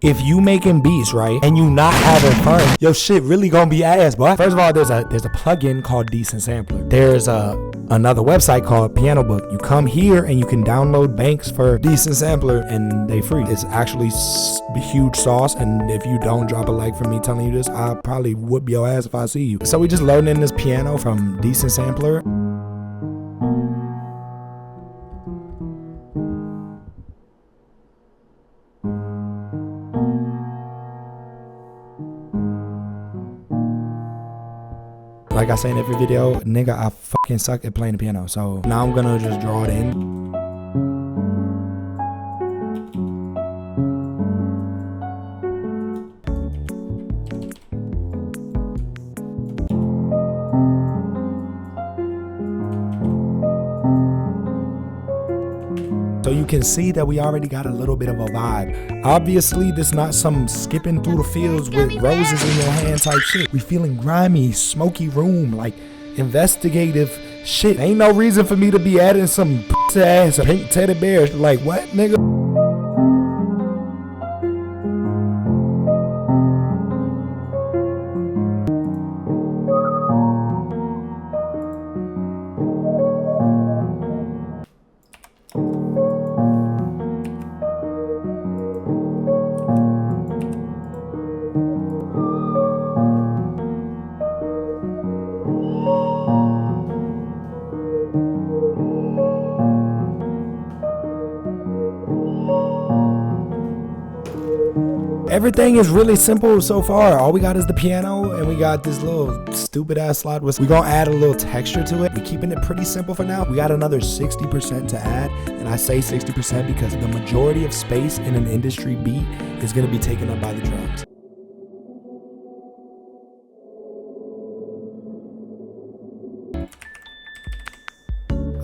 If you making beats, right, and you not having fun, your shit really gonna be ass, boy. First of all, there's a plugin called Decent Sampler. There's another website called Piano Book. You come here and you can download banks for Decent Sampler and they free. It's actually huge sauce, and if you don't drop a like for me telling you this, I'll probably whoop your ass if I see you. So we just loading in this piano from Decent Sampler. Like I say in every video, nigga, I fucking suck at playing the piano. So now I'm gonna just draw it in. So you can see that we already got a little bit of a vibe. Obviously, this not some skipping through the fields with roses in your hand type shit. We feeling grimy, smoky room, like investigative shit. Ain't no reason for me to be adding some ass pink teddy bears. Like, what, nigga? Everything is really simple so far. All we got is the piano and we got this little stupid ass slide whistle. We're gonna add a little texture to it. We're keeping it pretty simple for now. We got another 60% to add, and I say 60% because the majority of space in an industry beat is gonna be taken up by the drums.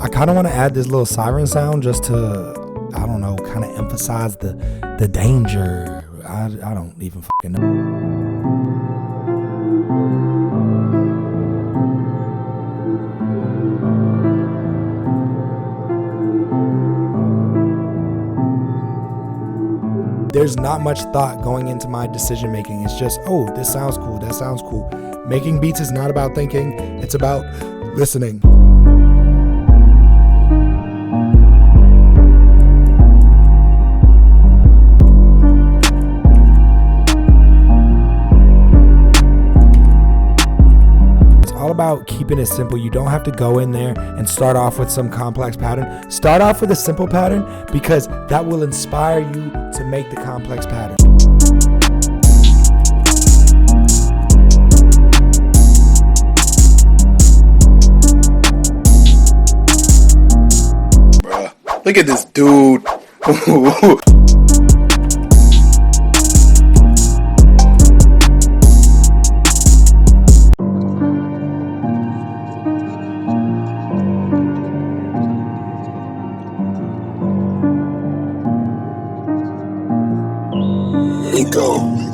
I kind of want to add this little siren sound just to, I don't know, kind of emphasize the danger. I don't even fucking know. There's not much thought going into my decision making. It's just, oh, this sounds cool, that sounds cool. Making beats is not about thinking, it's about listening. About keeping it simple. You don't have to go in there and start off with some complex pattern. Start off with a simple pattern because that will inspire you to make the complex pattern. Bruh, look at this dude. Liko.